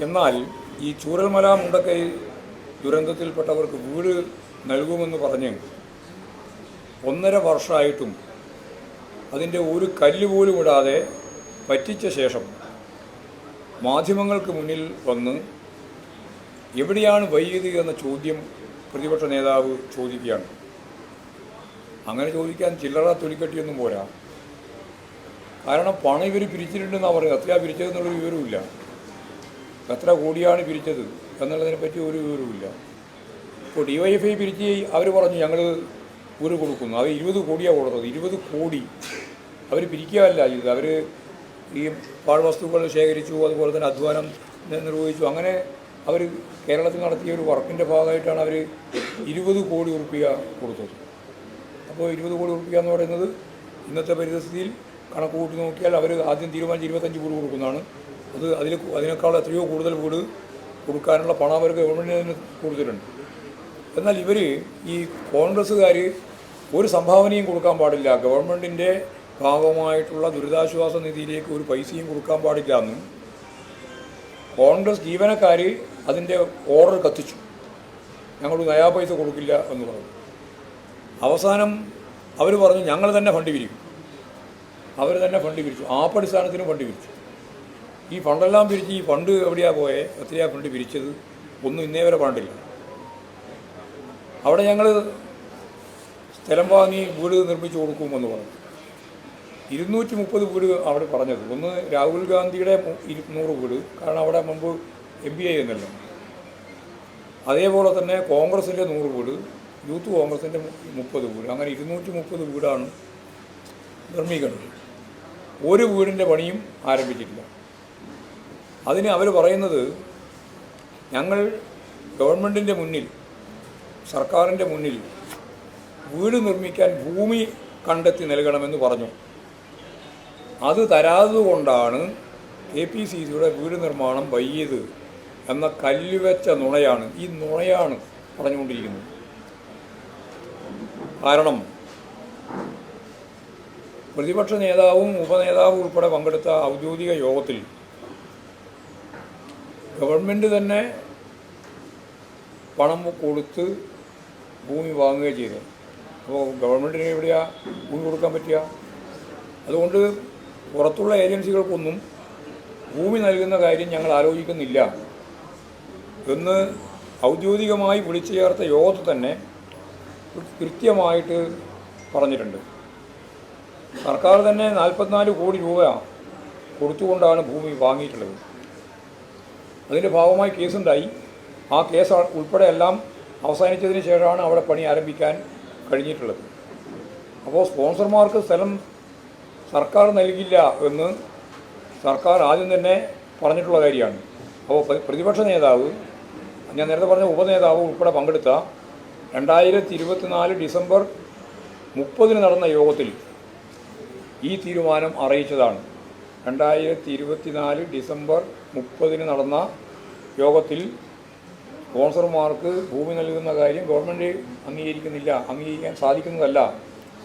എന്നാൽ ഈ ചൂരൽമല മുണ്ടക്കൈ ദുരന്തത്തിൽപ്പെട്ടവർക്ക് വീട് നൽകുമെന്ന് പറഞ്ഞ് 1.5 വർഷമായിട്ടും അതിൻ്റെ ഒരു കല്ല് പോലും ഇടാതെ പറ്റിച്ച ശേഷം മാധ്യമങ്ങൾക്ക് മുന്നിൽ വന്ന് എവിടെയാണ് വൈദ്യുതി എന്ന ചോദ്യം പ്രതിപക്ഷ നേതാവ് ചോദിക്കുകയാണ്. അങ്ങനെ ചോദിക്കാൻ ചില്ലറ തൊലിക്കട്ടിയൊന്നും പോരാ. കാരണം പണം ഇവർ പിരിച്ചിട്ടുണ്ടെന്നാണ് പറയുന്നത്. എത്രയാണ് പിരിച്ചതെന്നുള്ളൊരു വിവരമില്ല. എത്ര കോടിയാണ് പിരിച്ചത് എന്നുള്ളതിനെപ്പറ്റി ഒരു വിവരവുമില്ല. ഇപ്പോൾ DYFI പിരിച്ച് അവർ പറഞ്ഞു ഞങ്ങൾ വീട് കൊടുക്കുന്നു. അത് 20 കോടിയാണ് കൊടുത്തത്. 20 കോടി അവർ പിരിക്കുകയല്ല ചെയ്തത്. അവർ ഈ പാഴ്വസ്തുക്കൾ ശേഖരിച്ചു, അതുപോലെ തന്നെ അധ്വാനം നിർവഹിച്ചു. അങ്ങനെ അവർ കേരളത്തിൽ നടത്തിയ ഒരു വർക്കിൻ്റെ ഭാഗമായിട്ടാണ് അവർ 20 കോടി ഉറുപ്പിക കൊടുത്തത്. അപ്പോൾ 20 കോടി ഉറുപ്പിക എന്ന് പറയുന്നത് ഇന്നത്തെ പരിസ്ഥിതിയിൽ കണക്ക് കൂട്ടി നോക്കിയാൽ അവർ ആദ്യം തീരുമാനിച്ച് 25 വീട് കൊടുക്കുന്നതാണ്. അതിനേക്കാൾ എത്രയോ കൂടുതൽ വീട് കൊടുക്കാനുള്ള പണം അവർ ഗവൺമെൻറ്റിന് കൊടുത്തിട്ടുണ്ട്. എന്നാൽ ഇവർ ഈ കോൺഗ്രസ്സുകാർ ഒരു സംഭാവനയും കൊടുക്കാൻ പാടില്ല, ഗവൺമെൻറ്റിൻ്റെ ഭാഗമായിട്ടുള്ള ദുരിതാശ്വാസ നിധിയിലേക്ക് ഒരു പൈസയും കൊടുക്കാൻ പാടില്ല എന്നും കോൺഗ്രസ് ജീവനക്കാർ അതിൻ്റെ ഓർഡർ കത്തിച്ചു. ഞങ്ങൾ നയാ പൈസ കൊടുക്കില്ല എന്ന് പറഞ്ഞു. അവസാനം അവർ പറഞ്ഞു ഞങ്ങൾ തന്നെ ഫണ്ട് പിരിക്കും. അവർ തന്നെ ഫണ്ട് പിരിച്ചു. ആപ്പടിസ്ഥാനത്തിനും ഫണ്ട് പിരിച്ചു. ഈ ഫണ്ടെല്ലാം പിരിച്ച് ഈ ഫണ്ട് എവിടെയാണ് പോയത്, എത്രയാണ് ഫണ്ട് പിരിച്ചത് ഒന്നും ഇന്നേ വരെ ഫണ്ടില്ല. അവിടെ ഞങ്ങൾ സ്ഥലം വാങ്ങി വീട് നിർമ്മിച്ച് കൊടുക്കുമെന്ന് പറഞ്ഞു. 230 വീട് അവിടെ പറഞ്ഞത്. ഒന്ന് രാഹുൽ ഗാന്ധിയുടെ 100 വീട്, കാരണം അവിടെ മുമ്പ് MB ആയിരുന്നല്ലോ. അതേപോലെ തന്നെ കോൺഗ്രസിൻ്റെ 100 വീട്, യൂത്ത് കോൺഗ്രസിൻ്റെ 30 വീട്, അങ്ങനെ 230 വീടാണ് നിർമ്മിക്കുന്നത്. ഒരു വീടിൻ്റെ പണിയും ആരംഭിച്ചിട്ടില്ല. അതിന് അവർ പറയുന്നത് ഞങ്ങൾ ഗവൺമെൻറ്റിൻ്റെ മുന്നിൽ, സർക്കാരിൻ്റെ മുന്നിൽ വീട് നിർമ്മിക്കാൻ ഭൂമി കണ്ടെത്തി നൽകണമെന്ന് പറഞ്ഞു. അത് തരാതുകൊണ്ടാണ് KPCCയുടെ വീട് നിർമ്മാണം വൈകിയത് എന്ന കല്ലുവെച്ച നുണയാണ്. ഈ നുണയാണ് പറഞ്ഞുകൊണ്ടിരിക്കുന്നത്. കാരണം പ്രതിപക്ഷ നേതാവും ഉപനേതാവും ഉൾപ്പെടെ പങ്കെടുത്ത ഔദ്യോഗിക യോഗത്തിൽ ഗവൺമെൻറ് തന്നെ പണം കൊടുത്ത് ഭൂമി വാങ്ങുകയും ചെയ്തത്. അപ്പോൾ ഗവൺമെൻറ്റിന് എവിടെയാണ് ഭൂമി കൊടുക്കാൻ പറ്റുക? അതുകൊണ്ട് പുറത്തുള്ള ഏജൻസികൾക്കൊന്നും ഭൂമി നൽകുന്ന കാര്യം ഞങ്ങൾ ആലോചിക്കുന്നില്ല എന്ന് ഔദ്യോഗികമായി വിളിച്ചു ചേർത്ത യോഗത്തിൽ തന്നെ കൃത്യമായിട്ട് പറഞ്ഞിട്ടുണ്ട്. സർക്കാർ തന്നെ 44 കോടി രൂപ കൊടുത്തുകൊണ്ടാണ് ഭൂമി വാങ്ങിയിട്ടുള്ളത്. അതിൻ്റെ ഭാഗമായി കേസുണ്ടായി. ആ കേസ് ഉൾപ്പെടെ എല്ലാം അവസാനിച്ചതിന് ശേഷമാണ് അവിടെ പണി ആരംഭിക്കാൻ കഴിഞ്ഞിട്ടുള്ളത്. അപ്പോൾ സ്പോൺസർമാർക്ക് സ്ഥലം സർക്കാർ നൽകില്ല എന്ന് സർക്കാർ ആദ്യം തന്നെ പറഞ്ഞിട്ടുള്ള കാര്യമാണ്. അപ്പോൾ പ്രതിപക്ഷ നേതാവ്, ഞാൻ നേരത്തെ പറഞ്ഞ ഉപനേതാവ് ഉൾപ്പെടെ പങ്കെടുത്ത 2024 ഡിസംബർ 30 നടന്ന യോഗത്തിൽ ഈ തീരുമാനം അറിയിച്ചതാണ്. 2024 ഡിസംബർ 30 നടന്ന യോഗത്തിൽ സ്പോൺസർമാർക്ക് ഭൂമി നൽകുന്ന കാര്യം ഗവൺമെൻറ് അംഗീകരിക്കാൻ സാധിക്കുന്നതല്ല,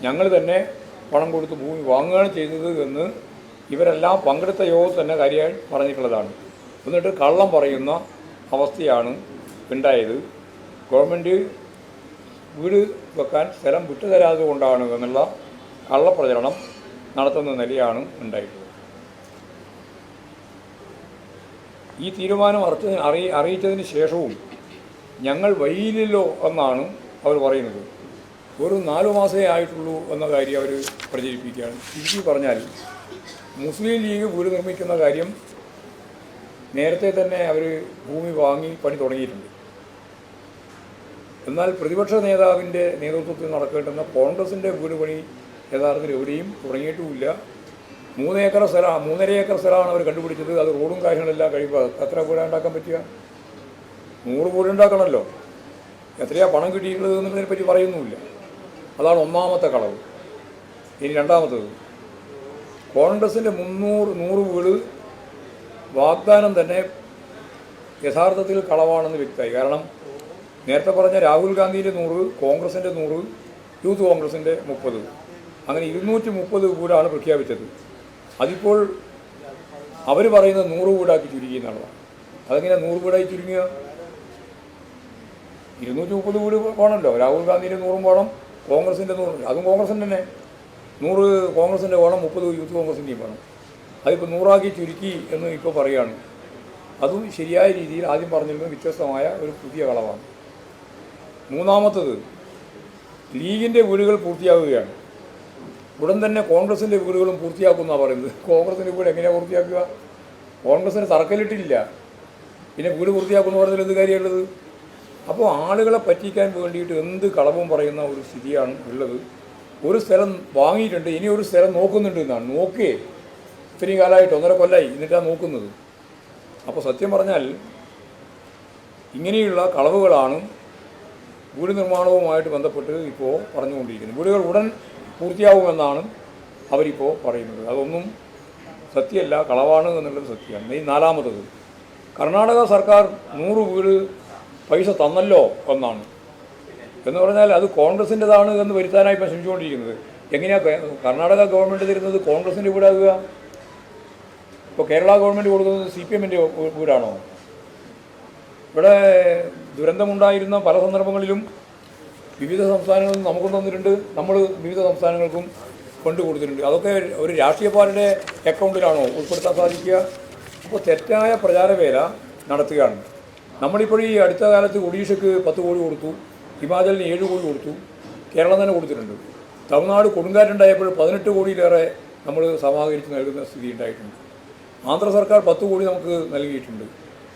ഞങ്ങൾ തന്നെ പണം കൊടുത്ത് ഭൂമി വാങ്ങുകയാണ് ചെയ്തത് എന്ന് ഇവരെല്ലാം പങ്കെടുത്ത യോഗത്തിൽ തന്നെ കാര്യമായി പറഞ്ഞിട്ടുള്ളതാണ്. എന്നിട്ട് കള്ളം പറയുന്ന അവസ്ഥയാണ് ഉണ്ടായത്. ഗവൺമെൻറ് വീട് വെക്കാൻ സ്ഥലം വിട്ടുതരാതെ കൊണ്ടാണ് എന്നുള്ള കള്ളപ്രചരണം നടത്തുന്ന നിലയാണ് ഉണ്ടായിട്ടുള്ളത്. ഈ തീരുമാനം അറിയിച്ചതിന് ശേഷവും ഞങ്ങൾ വൈകില്ലല്ലോ എന്നാണ് അവർ പറയുന്നത്. ഒരു 4 മാസമേ ആയിട്ടുള്ളൂ എന്ന കാര്യം അവർ പ്രചരിപ്പിക്കുകയാണ്. ചുരുക്കി പറഞ്ഞാൽ മുസ്ലിം ലീഗ് വീട് നിർമ്മിക്കുന്ന കാര്യം നേരത്തെ തന്നെ അവർ ഭൂമി വാങ്ങി പണി തുടങ്ങിയിട്ടുണ്ട്. എന്നാൽ പ്രതിപക്ഷ നേതാവിൻ്റെ നേതൃത്വത്തിൽ നടക്കേണ്ടുന്ന കോൺഗ്രസിൻ്റെ വീട് പണി യഥാർത്ഥത്തിൽ എവിടെയും തുടങ്ങിയിട്ടുമില്ല. 3 ഏക്കർ സ്ഥലമാണ്, 3.5 ഏക്കർ സ്ഥലമാണ് അവർ കണ്ടുപിടിച്ചത്. അത് റോഡും കാര്യങ്ങളെല്ലാം കഴിയുമ്പോൾ എത്ര വീട് ഉണ്ടാക്കാൻ പറ്റുക? 100 വീട് ഉണ്ടാക്കണമല്ലോ. എത്രയാണ് പണം കിട്ടിയിട്ടുള്ളത് എന്നതിനെപ്പറ്റി പറയുന്നുമില്ല. അതാണ് ഒന്നാമത്തെ കളവ്. ഇനി രണ്ടാമത്തത്, കോൺഗ്രസിൻ്റെ 100 വീട് വാഗ്ദാനം തന്നെ യഥാർത്ഥത്തിൽ കളവാണെന്ന് വ്യക്തമായി. കാരണം നേരത്തെ പറഞ്ഞ രാഹുൽ ഗാന്ധിയുടെ 100, കോൺഗ്രസിൻ്റെ 100, യൂത്ത് കോൺഗ്രസിൻ്റെ 30, അങ്ങനെ 230 വീടാണ് പ്രഖ്യാപിച്ചത്. അതിപ്പോൾ അവർ പറയുന്നത് 100 വീടാക്കി ചുരുക്കി എന്നുള്ളതാണ്. അതെങ്ങനെ 100 വീടായി ചുരുങ്ങുക? 230 വീട് വേണമല്ലോ. രാഹുൽ ഗാന്ധിൻ്റെ 100 വേണം, കോൺഗ്രസിൻ്റെ 100, അതും കോൺഗ്രസിൻ്റെ തന്നെ 100 കോൺഗ്രസിൻ്റെ വേണം, 30 യൂത്ത് കോൺഗ്രസിൻ്റെയും വേണം. അതിപ്പോൾ 100ആക്കി ചുരുക്കി എന്ന് ഇപ്പോൾ പറയുകയാണ്. അതും ശരിയായ രീതിയിൽ ആദ്യം പറഞ്ഞിരുന്നത് വ്യത്യസ്തമായ ഒരു പുതിയ കളവാണ്. മൂന്നാമത്തത്, ലീഗിൻ്റെ വീടുകൾ പൂർത്തിയാകുകയാണ്. ഉടൻ തന്നെ കോൺഗ്രസിൻ്റെ വീടുകളും പൂർത്തിയാക്കുമെന്നാണ് പറയുന്നത്. കോൺഗ്രസിൻ്റെ വീട് എങ്ങനെയാണ് പൂർത്തിയാക്കുക? കോൺഗ്രസിന് തറക്കല്ലിട്ടില്ല, പിന്നെ വീട് പൂർത്തിയാക്കുമെന്ന് പറഞ്ഞാൽ എന്ത് കാര്യമുള്ളത്? അപ്പോൾ ആളുകളെ പറ്റിക്കാൻ വേണ്ടിയിട്ട് എന്ത് കളവും പറയുന്ന ഒരു സ്ഥിതിയാണ് ഉള്ളത്. ഒരു സ്ഥലം വാങ്ങിയിട്ടുണ്ട്, ഇനി ഒരു സ്ഥലം നോക്കുന്നുണ്ട് എന്നാണ്. നോക്കേ ഇത്രയും കാലമായിട്ട് 1.5 കൊല്ലമായി എന്നിട്ടാണ് നോക്കുന്നത്. അപ്പോൾ സത്യം പറഞ്ഞാൽ ഇങ്ങനെയുള്ള കളവുകളാണ് വീട് നിർമ്മാണവുമായിട്ട് ബന്ധപ്പെട്ട് ഇപ്പോൾ പറഞ്ഞുകൊണ്ടിരിക്കുന്നത്. വീടുകൾ ഉടൻ പൂർത്തിയാവുമെന്നാണ് അവരിപ്പോൾ പറയുന്നത്. അതൊന്നും സത്യമല്ല, കളവാണ് എന്നുള്ളത് സത്യമാണ്. ഈ നാലാമത്തത്, കർണാടക സർക്കാർ 100 വീട് പൈസ തന്നല്ലോ എന്നാണ്. എന്ന് പറഞ്ഞാൽ അത് കോൺഗ്രസിൻ്റെതാണ് എന്ന് വരുത്താനായി ഇപ്പം ശ്രമിച്ചുകൊണ്ടിരിക്കുന്നത്. എങ്ങനെയാണ് കർണാടക ഗവൺമെൻറ് തരുന്നത് കോൺഗ്രസിൻ്റെ വീടാകുക? ഇപ്പോൾ കേരള ഗവൺമെൻറ് കൊടുക്കുന്നത് CPM-ൻ്റെ വീടാണോ? ഇവിടെ ദുരന്തമുണ്ടായിരുന്ന പല സന്ദർഭങ്ങളിലും വിവിധ സംസ്ഥാനങ്ങളിൽ നമുക്ക് തന്നിട്ടുണ്ട്, നമ്മൾ വിവിധ സംസ്ഥാനങ്ങൾക്കും ഫണ്ട് കൊടുത്തിട്ടുണ്ട്. അതൊക്കെ ഒരു രാഷ്ട്രീയ പാർട്ടിയുടെ അക്കൗണ്ടിലാണോ ഉൾപ്പെടുത്താൻ സാധിക്കുക? അപ്പോൾ തെറ്റായ പ്രചാരവേല നടത്തുകയാണ്. നമ്മളിപ്പോൾ ഈ അടുത്ത കാലത്ത് ഒഡീഷയ്ക്ക് 10 കോടി കൊടുത്തു, ഹിമാചലിന് 7 കോടി കൊടുത്തു, കേരളം തന്നെ കൊടുത്തിട്ടുണ്ട്. തമിഴ്നാട് കൊടുങ്കാറ്റുണ്ടായപ്പോൾ 18 കോടിയിലേറെ നമ്മൾ സമാഹരിച്ച് നൽകുന്ന സ്ഥിതി ഉണ്ടായിട്ടുണ്ട്. ആന്ധ്ര സർക്കാർ 10 കോടി നമുക്ക് നൽകിയിട്ടുണ്ട്.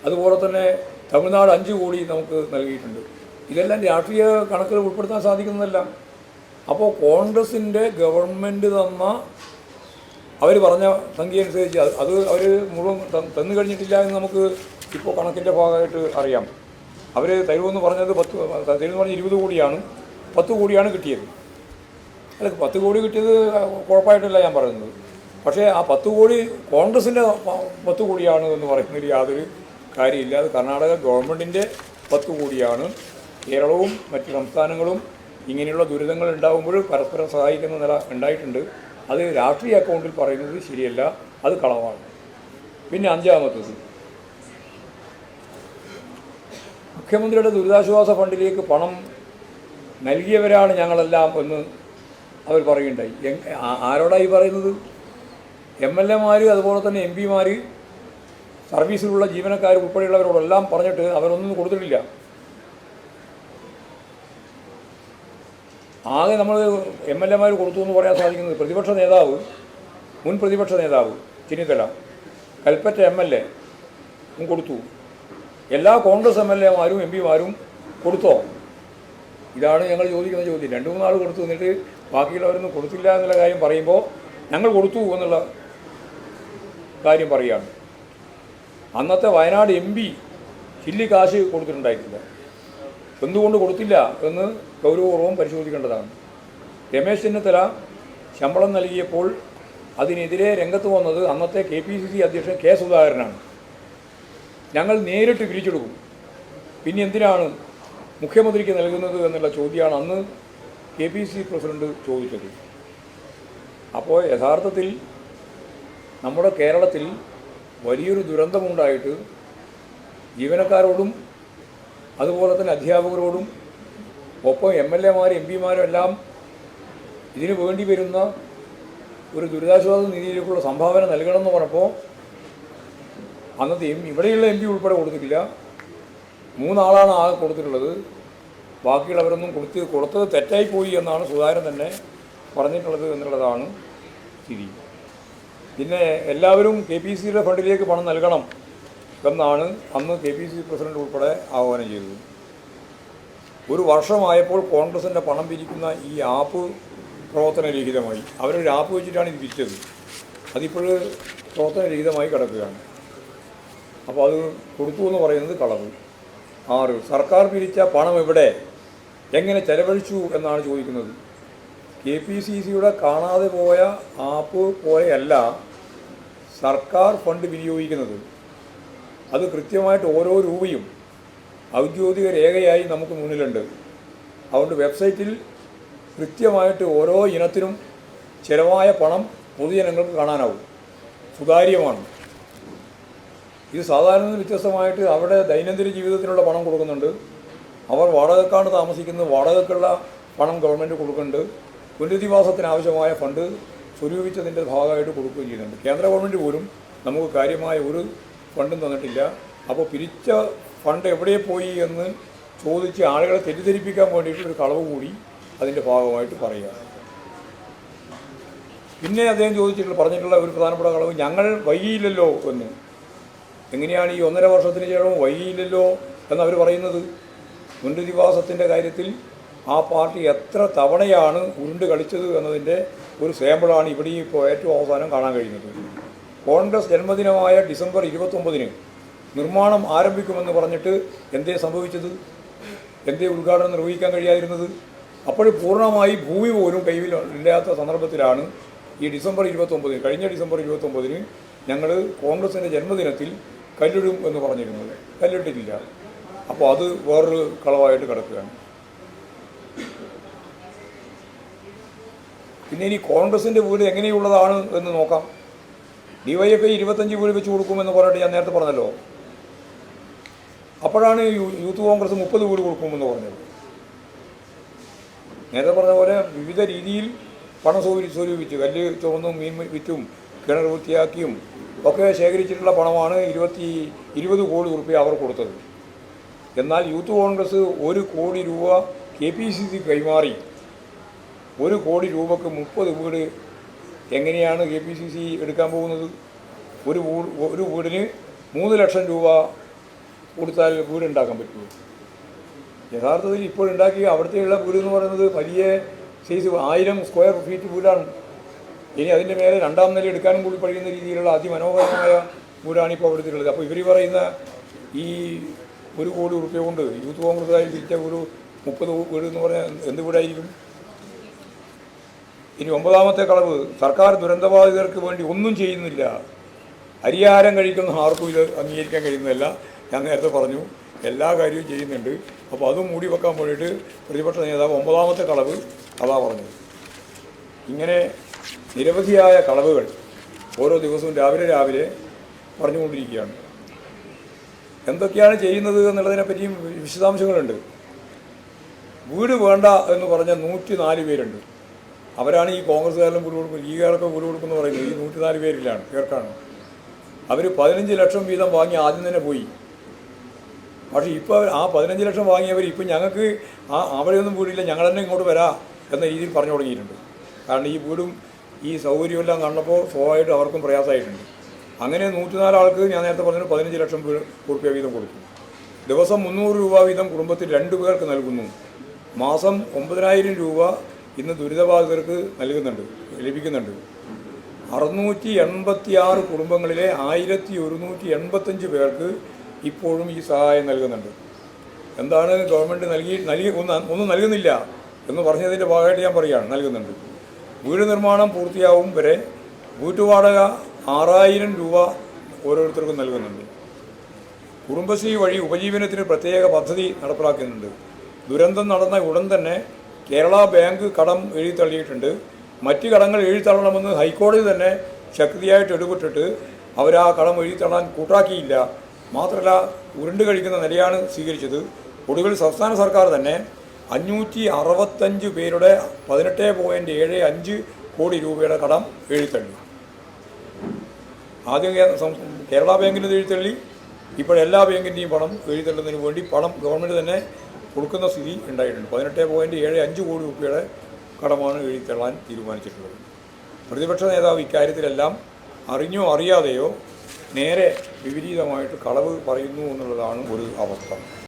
അതുപോലെ തന്നെ തമിഴ്നാട് 5 കോടി നമുക്ക് നൽകിയിട്ടുണ്ട്. ഇതെല്ലാം രാഷ്ട്രീയ കണക്കുകൾ ഉൾപ്പെടുത്താൻ സാധിക്കുന്നതല്ല. അപ്പോൾ കോൺഗ്രസിൻ്റെ ഗവൺമെൻറ് തന്ന അവർ പറഞ്ഞ സംഖ്യ അനുസരിച്ച് അത് അവർ മുഴുവൻ തന്നു കഴിഞ്ഞിട്ടില്ല എന്ന് നമുക്ക് ഇപ്പോൾ കണക്കിൻ്റെ ഭാഗമായിട്ട് അറിയാം. അവർ തരുമെന്ന് പറഞ്ഞത് 20 കോടിയാണ്, 10 കോടിയാണ് കിട്ടിയത്. അല്ല, 10 കോടി കിട്ടിയത് കുഴപ്പമായിട്ടല്ല ഞാൻ പറയുന്നത്. പക്ഷേ ആ 10 കോടി കോൺഗ്രസിൻ്റെ 10 കോടിയാണ് എന്ന് പറയുന്നതിൽ യാതൊരു കാര്യമില്ല. അത് കർണാടക ഗവൺമെൻറ്റിൻ്റെ 10 കോടിയാണ്. കേരളവും മറ്റ് സംസ്ഥാനങ്ങളും ഇങ്ങനെയുള്ള ദുരിതങ്ങൾ ഉണ്ടാകുമ്പോൾ പരസ്പരം സഹായിക്കുന്ന നില ഉണ്ടായിട്ടുണ്ട്. അത് രാഷ്ട്രീയ അക്കൗണ്ടിൽ പറയുന്നത് ശരിയല്ല, അത് കളവാണ്. പിന്നെ അഞ്ചാമത്തത്, മുഖ്യമന്ത്രിയുടെ ദുരിതാശ്വാസ ഫണ്ടിലേക്ക് പണം നൽകിയവരാണ് ഞങ്ങളെല്ലാം എന്ന് അവർ പറയുകയുണ്ടായി. ആരോടായി പറയുന്നത്? MLA-മാർ, അതുപോലെ തന്നെ MP-മാർ, സർവീസിലുള്ള ജീവനക്കാർ ഉൾപ്പെടെയുള്ളവരോടെല്ലാം പറഞ്ഞിട്ട് അവരൊന്നും കൊടുത്തിട്ടില്ല. ആകെ നമ്മൾ MLA-മാർ കൊടുത്തു എന്ന് പറയാൻ സാധിക്കുന്നത് പ്രതിപക്ഷ നേതാവ്, മുൻ പ്രതിപക്ഷ നേതാവ് ചെന്നിത്തല, കൽപ്പറ്റ MLA കൊടുത്തു. എല്ലാ കോൺഗ്രസ് MLA-മാരും MP-മാരും കൊടുത്തോ? ഇതാണ് ഞങ്ങൾ ചോദിക്കുന്ന ചോദ്യം. 2-3 ആൾ കൊടുത്തു, എന്നിട്ട് ബാക്കിയുള്ളവരൊന്നും കൊടുത്തില്ല എന്നുള്ള കാര്യം പറയുമ്പോൾ ഞങ്ങൾ കൊടുത്തു എന്നുള്ള കാര്യം പറയുകയാണ്. അന്നത്തെ വയനാട് MP ചില്ലി കാശ് കൊടുത്തിട്ടുണ്ടായിട്ടില്ല. എന്തുകൊണ്ട് കൊടുത്തില്ല എന്ന് ഗൗരവപൂർവ്വം പരിശോധിക്കേണ്ടതാണ്. രമേശ് ചെന്നിത്തല ശമ്പളം നൽകിയപ്പോൾ അതിനെതിരെ രംഗത്ത് വന്നത് അന്നത്തെ KPCC അധ്യക്ഷൻ K. സുധാകരനാണ്. ഞങ്ങൾ നേരിട്ട് പിരിച്ചെടുക്കും, പിന്നെ എന്തിനാണ് മുഖ്യമന്ത്രിക്ക് നൽകുന്നത് എന്നുള്ള ചോദ്യമാണ് അന്ന് KPCC പ്രസിഡന്റ് ചോദിച്ചത്. അപ്പോൾ യഥാർത്ഥത്തിൽ നമ്മുടെ കേരളത്തിൽ വലിയൊരു ദുരന്തമുണ്ടായിട്ട് ജീവനക്കാരോടും അതുപോലെ തന്നെ അധ്യാപകരോടും ഒപ്പം MLA-മാരും MP-മാരും എല്ലാം ഇതിനു വേണ്ടി വരുന്ന ഒരു ദുരിതാശ്വാസ നിധിയിലേക്കുള്ള സംഭാവന നൽകണമെന്ന് പറഞ്ഞപ്പോൾ അന്നത്തെ ഇവിടെയുള്ള MP ഉൾപ്പെടെ കൊടുത്തിട്ടില്ല. 3 ആളാണ് ആകെ കൊടുത്തിട്ടുള്ളത്. ബാക്കിയുള്ളവരൊന്നും കൊടുത്തത് തെറ്റായിപ്പോയി എന്നാണ് സുധാകരൻ തന്നെ പറഞ്ഞിട്ടുള്ളത് എന്നുള്ളതാണ് സ്ഥിതി. പിന്നെ എല്ലാവരും KPCCയുടെ ഫണ്ടിലേക്ക് പണം നൽകണം എന്നാണ് അന്ന് KPCC പ്രസിഡന്റ് ഉൾപ്പെടെ ആഹ്വാനം ചെയ്തത്. ഒരു വർഷമായപ്പോൾ കോൺഗ്രസിൻ്റെ പണം പിരിക്കുന്ന ഈ ആപ്പ് പ്രവർത്തനരഹിതമായി. അവരൊരു ആപ്പ് വെച്ചിട്ടാണ് ഇത് പിരിച്ചത്. അതിപ്പോൾ പ്രവർത്തനരഹിതമായി കിടക്കുകയാണ്. അപ്പോൾ അത് കൊടുത്തു എന്ന് പറയുന്നത് കളവ്. 6, സർക്കാർ പിരിച്ച പണം എവിടെ, എങ്ങനെ ചെലവഴിച്ചു എന്നാണ് ചോദിക്കുന്നത്. KPCCയുടെ കാണാതെ പോയ ആപ്പ് പോലെയല്ല സർക്കാർ ഫണ്ട് വിനിയോഗിക്കുന്നത്. അത് കൃത്യമായിട്ട് ഓരോ രൂപയും ഔദ്യോഗിക രേഖയായി നമുക്ക് മുന്നിലുണ്ട്. അതുകൊണ്ട് വെബ്സൈറ്റിൽ കൃത്യമായിട്ട് ഓരോ ഇനത്തിനും ചിലവായ പണം പൊതുജനങ്ങൾക്ക് കാണാനാവും. സുതാര്യമാണ്. ഇത് സാധാരണ വ്യത്യസ്തമായിട്ട് അവിടെ ദൈനംദിന ജീവിതത്തിനുള്ള പണം കൊടുക്കുന്നുണ്ട്. അവർ വാടകക്കാണ് താമസിക്കുന്നത്, വാടകക്കുള്ള പണം ഗവൺമെൻറ് കൊടുക്കുന്നുണ്ട്. പുനരധിവാസത്തിന് ആവശ്യമായ ഫണ്ട് സ്വരൂപിച്ചതിൻ്റെ ഭാഗമായിട്ട് കൊടുക്കുകയും ചെയ്യുന്നുണ്ട്. കേന്ദ്ര ഗവൺമെൻറ് പോലും നമുക്ക് കാര്യമായ ഒരു ഫണ്ടും തന്നിട്ടില്ല. അപ്പോൾ പിരിച്ച ഫണ്ട് എവിടെ പോയി എന്ന് ചോദിച്ച് ആളുകളെ തെറ്റിദ്ധരിപ്പിക്കാൻ വേണ്ടിയിട്ടൊരു കളവ് കൂടി അതിൻ്റെ ഭാഗമായിട്ട് പറയുക. പിന്നെ അദ്ദേഹം പറഞ്ഞിട്ടുള്ള ഒരു പ്രധാനപ്പെട്ട കളവ്, ഞങ്ങൾ വൈകിയില്ലല്ലോ എന്ന്. എങ്ങനെയാണ് ഈ 1.5 വർഷത്തിന് ശേഷം വൈകിയില്ലല്ലോ എന്നവർ പറയുന്നത്? പുനരധിവാസത്തിൻ്റെ കാര്യത്തിൽ ആ പാർട്ടി എത്ര തവണയാണ് ഉരുണ്ട് കളിച്ചത് എന്നതിൻ്റെ ഒരു സാമ്പിളാണ് ഇവിടെ ഇപ്പോൾ ഏറ്റവും അവസാനം കാണാൻ കഴിയുന്നത്. കോൺഗ്രസ് ജന്മദിനമായ ഡിസംബർ 29-ന് നിർമ്മാണം ആരംഭിക്കുമെന്ന് പറഞ്ഞിട്ട് എന്തേ സംഭവിച്ചത്? എന്തേ ഉദ്ഘാടനം നിർവഹിക്കാൻ കഴിയാതിരുന്നത്? അപ്പോൾ പൂർണ്ണമായി ഭൂമി പോലും കയ്യിൽ ഇല്ലാത്ത സന്ദർഭത്തിലാണ് ഈ ഡിസംബർ 29-ന്, കഴിഞ്ഞ ഡിസംബർ 29-ന് ഞങ്ങൾ കോൺഗ്രസിൻ്റെ ജന്മദിനത്തിൽ കല്ലിടും എന്ന് പറഞ്ഞിരുന്നത്. കല്ലിട്ടിട്ടില്ല. അപ്പോൾ അത് വേറൊരു കളവായിട്ട് കിടക്കുകയാണ്. പിന്നെ ഇനി കോൺഗ്രസിൻ്റെ വീട് എങ്ങനെയുള്ളതാണ് എന്ന് നോക്കാം. DYFI 25 വീട് വെച്ച് കൊടുക്കുമെന്ന് പറഞ്ഞിട്ട് ഞാൻ നേരത്തെ പറഞ്ഞല്ലോ. അപ്പോഴാണ് യൂത്ത് കോൺഗ്രസ് 30 വീട് കൊടുക്കുമെന്ന് പറഞ്ഞത്. നേരത്തെ പറഞ്ഞ പോലെ വിവിധ രീതിയിൽ പണം സ്വരൂപിച്ച് കല്ല് ചുവന്നും മീൻ വിറ്റും കിണർ വൃത്തിയാക്കിയും ഒക്കെ ശേഖരിച്ചിട്ടുള്ള പണമാണ് 20 കോടി രൂപ അവർ കൊടുത്തത്. എന്നാൽ യൂത്ത് കോൺഗ്രസ് 1 കോടി രൂപ KPCC കൈമാറി. 1 കോടി രൂപക്ക് 30 വീട് എങ്ങനെയാണ് KPCC എടുക്കാൻ പോകുന്നത്? ഒരു വീടിന് 3 ലക്ഷം രൂപ കൊടുത്താൽ വീടുണ്ടാക്കാൻ പറ്റുമോ? യഥാർത്ഥത്തിൽ ഇപ്പോഴുണ്ടാക്കിയ അവിടുത്തെയുള്ള വീട് എന്ന് പറയുന്നത് വലിയ സൈസ് 1000 സ്ക്വയർ ഫീറ്റ് വീടാണ്. ഇനി അതിൻ്റെ മേലെ 2ാം നില എടുക്കാനും കൂടി കഴിയുന്ന രീതിയിലുള്ള അതിമനോഹരമായ വീടാണ് ഇപ്പോൾ അവിടുത്തെ ഉള്ളത്. അപ്പോൾ ഇവർ പറയുന്ന ഈ 1 കോടി രൂപ കൊണ്ട് യൂത്ത് കോൺഗ്രസ്സുകാർ തിരിച്ച ഒരു 30 വീട് എന്ന് പറഞ്ഞാൽ എന്ത് വീടായിരിക്കും? ഇനി 9ാമത്തെ കളവ്, സർക്കാർ ദുരന്തബാധിതർക്ക് വേണ്ടി ഒന്നും ചെയ്യുന്നില്ല. അരിയാഹാരം കഴിക്കുന്ന ആർക്കും ഇത് അംഗീകരിക്കാൻ കഴിയുന്നതല്ല. ഞാൻ നേരത്തെ പറഞ്ഞു, എല്ലാ കാര്യവും ചെയ്യുന്നുണ്ട്. അപ്പോൾ അതും മൂടി വെക്കാൻ വേണ്ടിയിട്ട് പ്രതിപക്ഷ നേതാവ് 9ാമത്തെ കളവ് അതാ പറഞ്ഞത്. ഇങ്ങനെ നിരവധിയായ കളവുകൾ ഓരോ ദിവസവും രാവിലെ പറഞ്ഞുകൊണ്ടിരിക്കുകയാണ്. എന്തൊക്കെയാണ് ചെയ്യുന്നത് എന്നുള്ളതിനെപ്പറ്റിയും വിശദാംശങ്ങളുണ്ട്. വീട് വേണ്ട എന്ന് പറഞ്ഞ 104 പേരുണ്ട്. അവരാണ് ഈ കോൺഗ്രസ്സുകാരിലും വീട് കൊടുക്കും, ലീഗുകാരൊക്കെ വീട് കൊടുക്കുമെന്ന് പറയുന്നത്. ഈ 104 പേരിലാണ് പേർക്കാണ്. അവർ 15 ലക്ഷം വീതം വാങ്ങി ആദ്യം തന്നെ പോയി. പക്ഷേ ഇപ്പോൾ ആ 15 ലക്ഷം വാങ്ങിയവർ ഇപ്പം ഞങ്ങൾക്ക് അവിടെയൊന്നും വീടില്ല, ഞങ്ങൾ തന്നെ ഇങ്ങോട്ട് വരാം എന്ന രീതിയിൽ പറഞ്ഞു തുടങ്ങിയിട്ടുണ്ട്. കാരണം ഈ വീടും ഈ സൗകര്യമെല്ലാം കണ്ടപ്പോൾ സ്വാഭാവികമായിട്ട് അവർക്കും പ്രയാസമായിട്ടുണ്ട്. അങ്ങനെ 104 ആൾക്ക് ഞാൻ നേരത്തെ പറഞ്ഞത് 15 ലക്ഷം രൂപ വീതം കൊടുക്കും. ദിവസം 300 രൂപ വീതം കുടുംബത്തിൽ 2 പേർക്ക് നൽകുന്നു. മാസം 9000 രൂപ ഇന്ന് ദുരിതബാധിതർക്ക് ലഭിക്കുന്നുണ്ട്. 686 കുടുംബങ്ങളിലെ 1185 പേർക്ക് ഇപ്പോഴും ഈ സഹായം നൽകുന്നുണ്ട്. എന്താണ് ഗവൺമെൻറ് ഒന്നും നൽകുന്നില്ല എന്ന് പറഞ്ഞതിൻ്റെ ഭാഗമായിട്ട് ഞാൻ പറയുകയാണ്, നൽകുന്നുണ്ട്. വീട് നിർമ്മാണം പൂർത്തിയാവും വരെ വീട്ടുവാടക 6000 രൂപ ഓരോരുത്തർക്കും നൽകുന്നുണ്ട്. കുടുംബശ്രീ വഴി ഉപജീവനത്തിന് പ്രത്യേക പദ്ധതി നടപ്പിലാക്കുന്നുണ്ട്. ദുരന്തം നടന്ന ഉടൻ തന്നെ കേരള ബാങ്ക് കടം എഴുതിത്തള്ളിയിട്ടുണ്ട്. മറ്റ് കടങ്ങൾ എഴുതിത്തള്ളണമെന്ന് ഹൈക്കോടതി തന്നെ ശക്തിയായിട്ട് ഇടപെട്ടിട്ട് അവർ ആ കടം എഴുതിത്തള്ളാൻ കൂട്ടാക്കിയില്ല. മാത്രമല്ല, ഉരുണ്ട് കഴിക്കുന്ന നിലയാണ് സ്വീകരിച്ചത്. ഒടുവിൽ സംസ്ഥാന സർക്കാർ തന്നെ 565 പേരുടെ 18.75 കോടി രൂപയുടെ കടം എഴുതിത്തള്ളി. ആദ്യം കേരള ബാങ്കിൻ്റെ എഴുതിത്തള്ളി, ഇപ്പോഴെല്ലാ ബാങ്കിൻ്റെയും പണം എഴുതിത്തള്ളുന്നതിന് വേണ്ടി പണം ഗവൺമെൻറ് തന്നെ കൊടുക്കുന്ന സ്ഥിതി ഉണ്ടായിട്ടുണ്ട്. 18.75 കോടി രൂപയുടെ കടമാണ് എഴുതിത്തള്ളാൻ തീരുമാനിച്ചിട്ടുള്ളത്. പ്രതിപക്ഷ നേതാവ് ഇക്കാര്യത്തിലെല്ലാം അറിഞ്ഞോ അറിയാതെയോ നേരെ വിപരീതമായിട്ട് കളവ് പറയുന്നു എന്നുള്ളതാണ് ഒരു അവസ്ഥ.